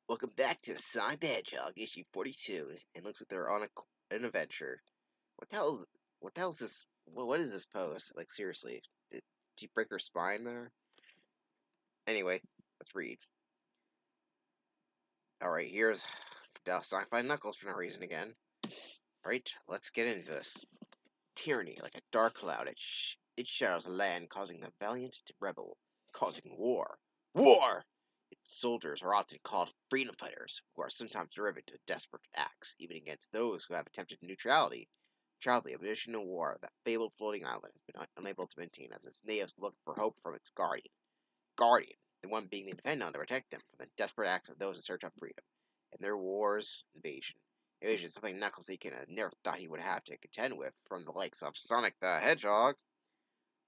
Welcome back to Sonic the Hedgehog, issue 42. It looks like they're on an adventure. What the hell is, what the hell is this? What is this pose? Like, seriously. Did you break her spine there? Anyway, let's read. Alright, here's Sonic fighting Knuckles for no reason again. Alright, let's get into this. Tyranny, like a dark cloud, it shadows the land, causing the valiant to rebel, causing war. War! Its soldiers are often called freedom fighters, who are sometimes driven to desperate acts, even against those who have attempted neutrality. Neutrality, a position in war that fabled floating island has been unable to maintain as its natives look for hope from its guardian. Guardian, the one being depended on to protect them from the desperate acts of those in search of freedom. In their wars, invasion. Invasion is something Knuckles never thought he would have to contend with from the likes of Sonic the Hedgehog.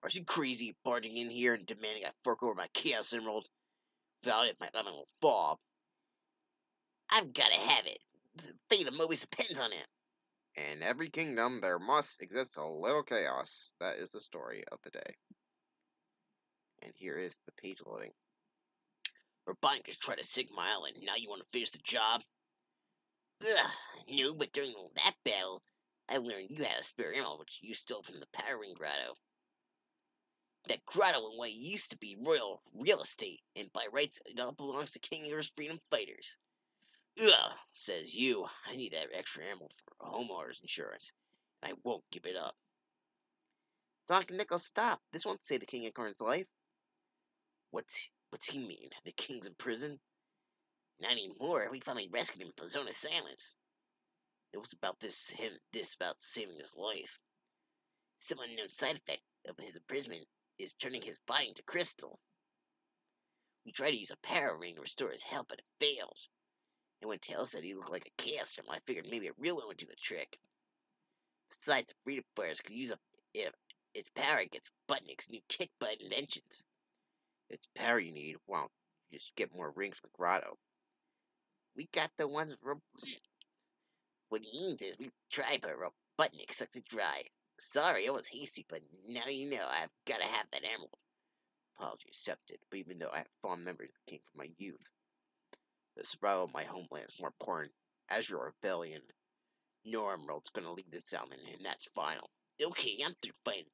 Are you crazy barging in here and demanding I fork over my Chaos Emerald? Without it, my lemon will fall. I've gotta have it. The fate of Mobius depends on it. In every kingdom, there must exist a little chaos. That is the story of the day. And here is the page loading. Robotnik tried to sink my island. Now you want to finish the job? Ugh, no, but during that battle, I learned you had a spare emerald which you stole from the Power Ring Grotto. That grotto in what used to be royal real estate, and by rights it all belongs to King Air's freedom fighters. Ugh, says you. I need that extra emerald for homeowner's insurance, and I won't give it up. Sonic and Knuckles, stop. This won't save the King Acorn's life. What's he mean? The King's in prison? Not anymore. We finally rescued him from the Zone of Silence. It was about this about saving his life. Some unknown side effect of his imprisonment is turning his body into crystal. We tried to use a power ring to restore his health, but it failed. And when Tails said he looked like a chaos emerald, I figured maybe a real one would do the trick. Besides, the freedom fighters could use its power against Butnick's new kick butt inventions. It's power you need. Well, you just get more rings from the grotto. We got the ones. What he means is we tried, but Robotnik sucks it dry. Sorry, I was hasty, but now you know I've got to have that emerald. Apology accepted, but even though I have fond memories that came from my youth, the survival of my homeland is more important. As your rebellion, no emerald's gonna leave this island, and that's final. Okay, I'm through fighting,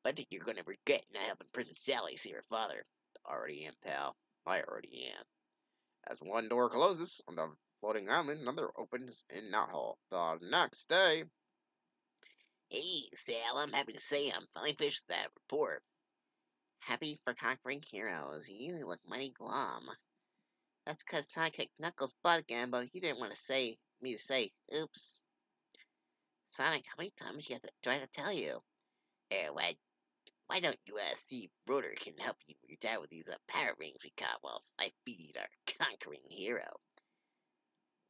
but I think you're gonna regret not helping Princess Sally see her father. Already am, pal. I already am. As one door closes on the floating island, another opens in Knothole. The next day. Hey, Sal, I'm happy to say I'm finally finished that report. Happy for conquering heroes. You look mighty glum. That's 'cause Sonic kicked Knuckles' butt again, but he didn't want me to say, oops. Sonic, how many times do I have to tell you? Why don't you see if Rotor can help you with your dad with these power rings we caught while I feed our conquering hero?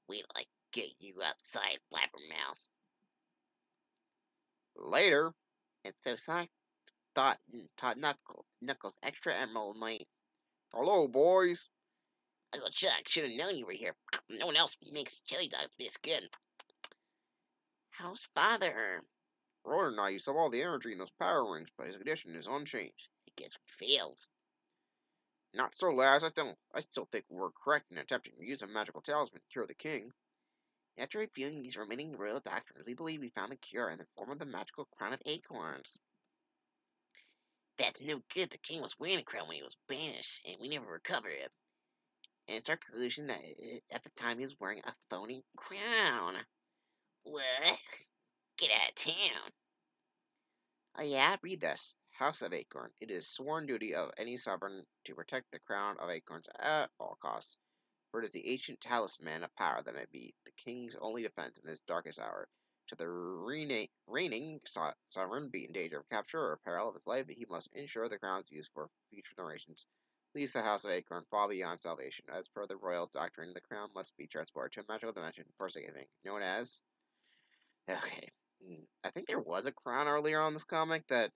Wait till I get you outside, Blabbermouth. Later. And so Sonic taught Knuckles extra emerald might. Hello, boys. Uncle Chuck, should have known you were here. No one else makes chili dogs this good. How's father? Rotor and I used up all the energy in those power rings, but his condition is unchanged. I guess we failed. Not so, lads. I still think we're correct in attempting to use a magical talisman to cure the king. After reviewing these remaining royal doctrines, we believe we found the cure in the form of the magical crown of acorns. That's no good. The king was wearing a crown when he was banished, and we never recovered it. And it's our conclusion that at the time he was wearing a phony crown. What? Get out of town. Oh yeah, read this. House of Acorn. It is sworn duty of any sovereign to protect the crown of acorns at all costs, for it is the ancient talisman of power that may be the king's only defense in this darkest hour. Should the reigning sovereign be in danger of capture or peril of his life, he must ensure the crown's use for future generations. Least the House of Acorn far beyond salvation. As per the royal doctrine, the crown must be transported to a magical dimension for saving, known as. Okay. I think there was a crown earlier on this comic that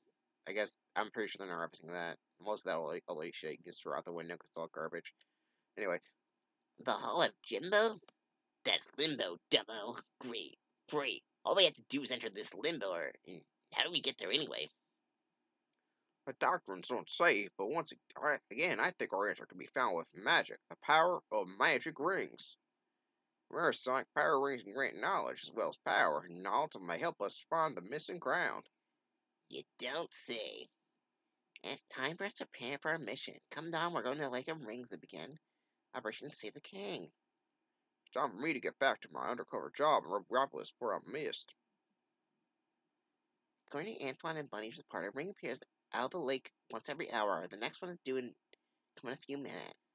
I guess I'm pretty sure they're not referencing that. Most of that Olay shit gets thrown out the window because it's all garbage. Anyway, the Hall of Jimbo? That's Limbo, demo. Great, great. All we have to do is enter this limbo, or how do we get there anyway? The doctrines don't say, but once again, I think our answer can be found with magic, the power of magic rings. Remember, Sonic power rings and grant knowledge as well as power, and knowledge may help us find the missing crown. You don't say. And it's time for us to prepare for our mission. Come down, we're going to Lake of Rings to begin Operation Save the King. It's time for me to get back to my undercover job and rob this where I missed. According to Antoine and Bunny's report, a ring appears out of the lake once every hour. The next one is due in come in a few minutes.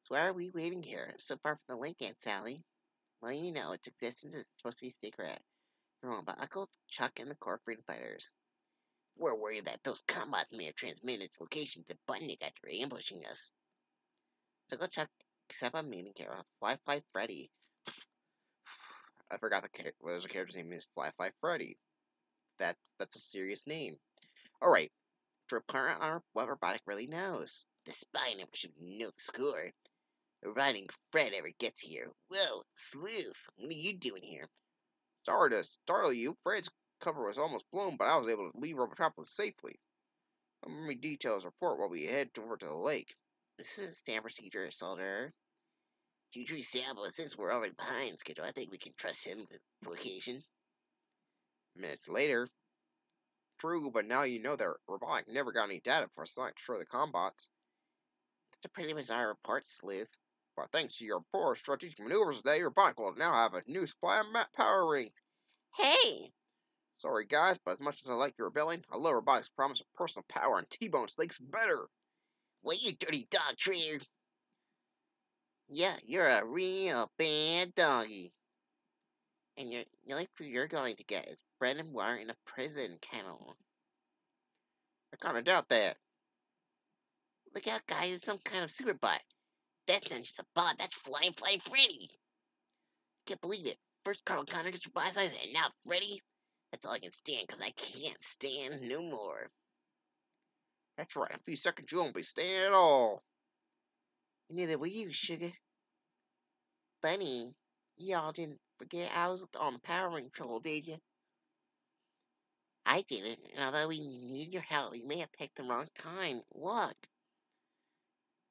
So why are we waiting here so far from the lake, Aunt Sally? Well, you know, its existence is supposed to be secret. You're wrong about Uncle Chuck and the core freedom fighters. We're worried that those combats may have transmitted its location to Bunny after ambushing us. So Uncle Chuck set up a meeting here with Fly Fly Freddy. I forgot what was the character's name is Fly Fly Freddy. That's a serious name. Alright, To report on what Robotic really knows. The spy never should know the score. Providing Fred ever gets here. Whoa, Sleuth, what are you doing here? sorry to startle you. Fred's cover was almost blown, but I was able to leave Robotropolis safely. Let me details report while we head over to the lake. This is a standard procedure, Soldier. Future Sam, but since we're already behind schedule, I think we can trust him with the location. Minutes later, true, but now you know that Robotic never got any data for Sonic to show the combats. It's a pretty bizarre report, Sleuth. But thanks to your poor strategic maneuvers today, Robotic will now have a new supply of map power rings. Hey! Sorry guys, but as much as I like your rebellion, I love Robotic's promise of personal power and T-bone steaks better. What, you dirty dog traitor? Yeah, you're a real bad doggy. And the only food you're going to get is bread and water in a prison kennel. I kinda doubt that. Look out, guys, it's some kind of super bot. That's not just a bot, that's Flying Fly Freddy. Can't believe it. First Carl Connor gets your body size, and now Freddy? That's all I can stand, because I can't stand no more. That's right, in a few seconds you won't be staying at all. Neither will you, sugar. Bunny, y'all didn't forget I was on the power ring trouble, did you? I didn't, and although we need your help, we may have picked the wrong time. Look,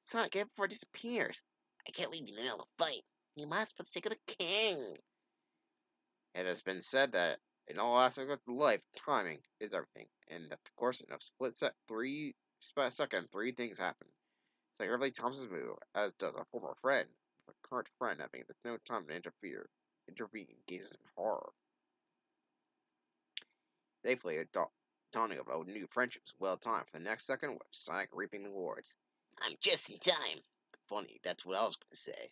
Sonic, get before it disappears. I can't leave you in the middle of the fight. You must for the sake of the king. It has been said that in all aspects of life, timing is everything, and that of course in a second, three things happen. So everybody Thompson's move, as does a former friend, a current friend having there's no time to intervene, gazes in horror. Thankfully, the dawning of a new friendship is well timed for the next second with Sonic reaping the rewards. I'm just in time. Funny, that's what I was going to say.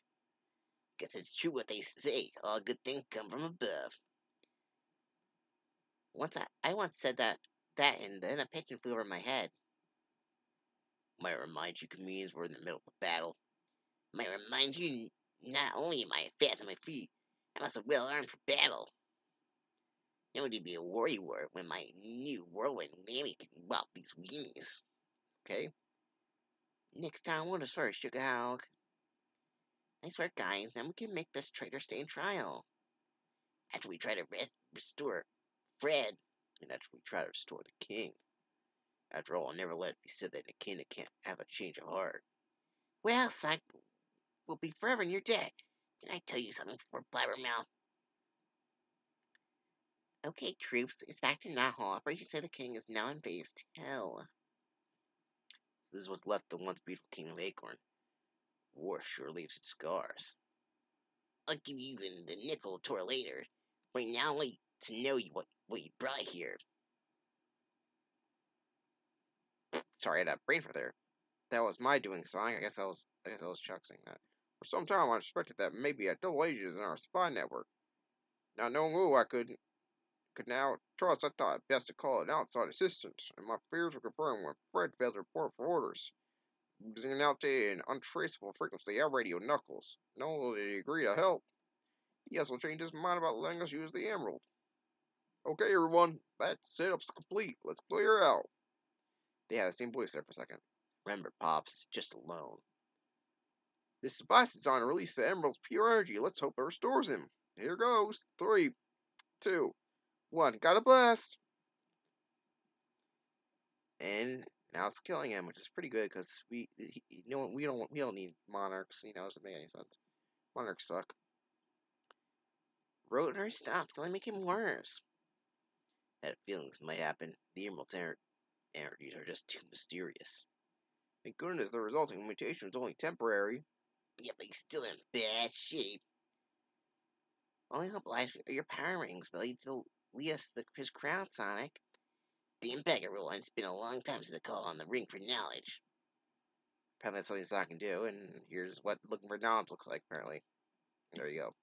Guess it's true what they say. All good things come from above. I once said that, and then a pigeon flew over my head. Might remind you comedians were in the middle of a battle. Might remind you not only am I fast on my feet, I'm also well armed for battle. No need to be a warrior when my new whirlwind whammy can whop these wings. Okay? Next time, what is first, Sugar Hog? I swear, guys, then we can make this traitor stay in trial. After we try to restore Fred. And after we try to restore the king. After all, I never let it be said that a king can't have a change of heart. Well, Sonic will be forever in your debt. Can I tell you something before Blabbermouth? Okay, troops, it's back to Nahal. Operation Save the King is now in phase 2. This is what's left of the once beautiful kingdom of Acorn. War sure leaves its scars. I'll give you the nickel tour later. But now I want to know what you brought here. Sorry, I had a brain for there. That was my doing, Sonic. I guess I was Chuck saying that. For some time, I suspected that maybe a double agent in our spy network. Not knowing who I could now trust, I thought it best to call an outside assistant, and my fears were confirmed when Fred failed to report for orders. Using an outdated and untraceable frequency, I radioed Knuckles. Not only did he agree to help, he also changed his mind about letting us use the Emerald. Okay, everyone, that setup's complete. Let's clear out. They had the same voice there for a second. Remember, Pops, just a loan. This device is designed to release the Emerald's pure energy. Let's hope it restores him. Here goes. Three, two, one. Got a blast! And now it's killing him, which is pretty good because we don't need monarchs. Doesn't make any sense. Monarchs suck. Rotner, stop. Don't make him worse. That feelings might happen. The Emerald's energies are just too mysterious. Thank goodness the resulting mutation is only temporary. Yeah, but he's still in bad shape. Only hope lies are your power rings, but he'd lead us to his crown, Sonic. The Impactor rule, and it's been a long time since I called on the ring for knowledge. Apparently that's something I can do, and here's what looking for knowledge looks like, apparently. There you go.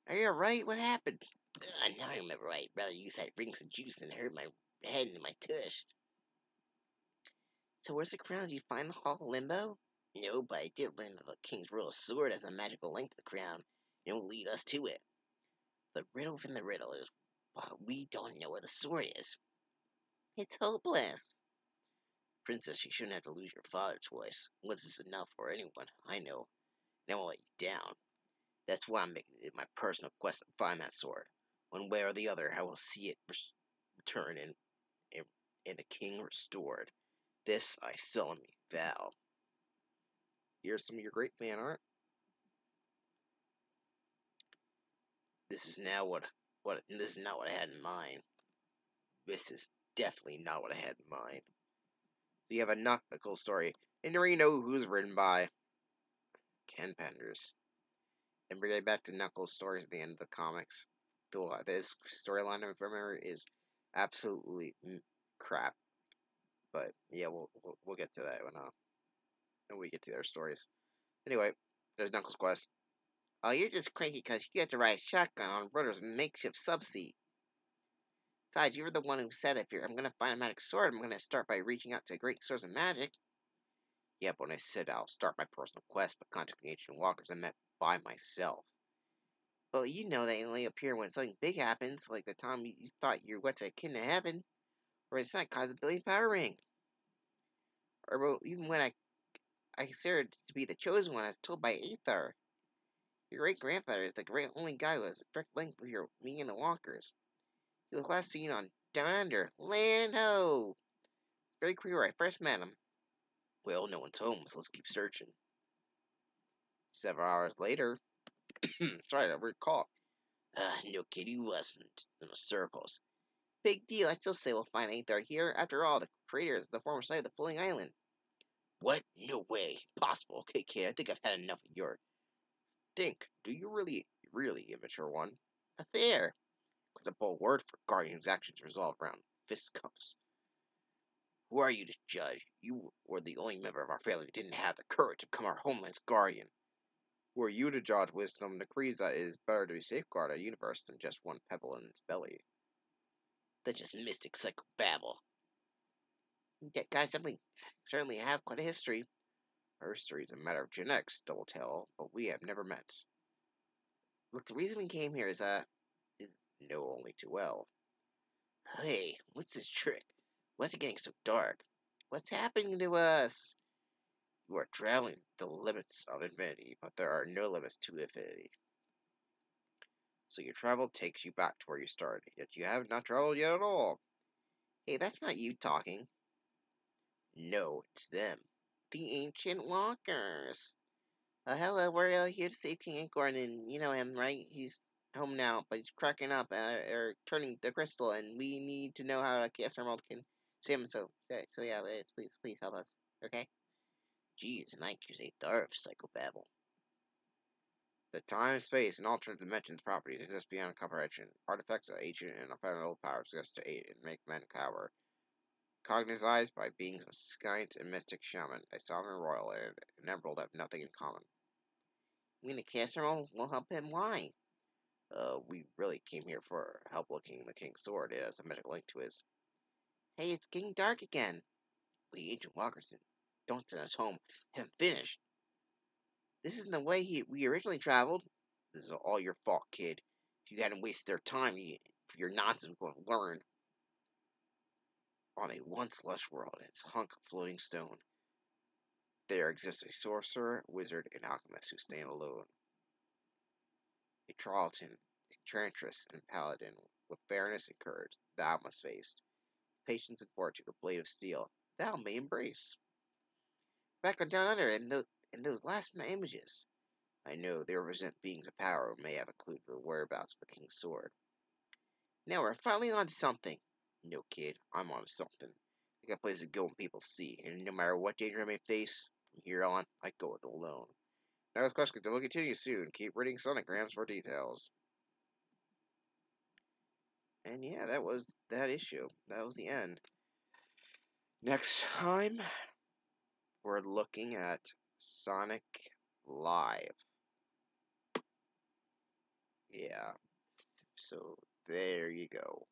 Are you alright? What happened? Now I remember right. Rather use that rings of juice than hurt my head and my tush. So where's the crown? Did you find the Hall of Limbo? No, but I did learn that the King's Royal Sword has a magical link to the crown. It will lead us to it. The riddle within the riddle is why we don't know where the sword is. It's hopeless. Princess, you shouldn't have to lose your father twice. Once is enough for anyone, I know. And I won't let you down. That's why I'm making it my personal quest to find that sword. One way or the other, I will see it return and the king restored. This I solemnly vow. Here's some of your great fan art. This is now what this is not what I had in mind. This is definitely not what I had in mind. So you have a Knuckles story, and you already know who's written by Ken Penders. And bring it back to Knuckles' stories at the end of the comics. This storyline, if I remember, is absolutely crap. But yeah, we'll get to that when we get to their stories. Anyway, there's Knuckles' quest. Oh, you're just cranky because you get to ride shotgun on Rudder's makeshift subseat. Besides, you were the one who said if I'm going to find a magic sword, I'm going to start by reaching out to great source of magic. Yep, when I said I'll start my personal quest by contacting ancient walkers, I meant by myself. Well, you know they only appear when something big happens, like the time you thought you went to a kid in heaven, or it's not caused a billion power ring. Or well, even when I considered to be the chosen one, as told by Aethar. Your great grandfather is the great only guy who has a direct link with me and the walkers. He was last seen on Down Under, Land Ho! Very clear where I first met him. Well, no one's home, so let's keep searching. Several hours later, sorry, I recall. No kid, he wasn't in the circles. Big deal, I still say we'll find Aethar here. After all, the crater is the former site of the floating island. What? No way. Possible. Okay, kid, I think I've had enough of your think. Do you really, immature one? A fair. It's a bold word for guardian whose actions resolve around fisticuffs. Who are you to judge? You were the only member of our family who didn't have the courage to become our homeland's guardian. Who are you to judge wisdom decrees that it is better to safeguard a universe than just one pebble in its belly? That's just mystic psychobabble. That guy certainly have quite a history. Our history is a matter of genetics, double tell, but we have never met. Look, the reason we came here is Know only too well. hey, what's this trick? Why's it getting so dark? What's happening to us? You are traveling the limits of infinity, but there are no limits to infinity. So your travel takes you back to where you started, yet you have not traveled yet at all. Hey, that's not you talking. No, it's them. The ancient walkers. Hello, we're here to save King Acorn, and you know him, right? He's home now, but he's cracking up, or turning the crystal, and we need to know how Chaos Emerald can save him. So yeah, please help us, okay? Geez, and I accuse a third of psychobabble. The time, space, and alternate dimensions properties exist beyond comprehension. Artifacts of ancient and ephemeral powers exist to aid and make men cower. Cognized by beings of science and mystic shaman, a sovereign royal and an emerald have nothing in common. I mean, the Chaos Emerald will help him. Why? We really came here for help looking the king's sword. It has a magic link to his. Hey, it's getting dark again. We ancient walkers don't send us home. Haven't finished. This isn't the way we originally traveled. This is all your fault, kid. If you hadn't wasted their time, for your nonsense would have learned. On a once lush world, its hunk of floating stone, there exists a sorcerer, wizard, and alchemist who stand alone. A Charlatan, a Enchantress, and Paladin, with fairness and courage, thou must face. Patience and fortitude, a blade of steel, thou may embrace. Back on Down Under, in those last images. I know they represent beings of power who may have a clue to the whereabouts of the King's sword. Now we're finally on to something. No, kid, I'm on to something. I got places to go and people see, and no matter what danger I may face, from here on, I go it alone. Now, this question will continue soon. Keep reading sonograms for details. And yeah, that was that issue. That was the end. Next time, we're looking at Sonic Live. Yeah, so there you go.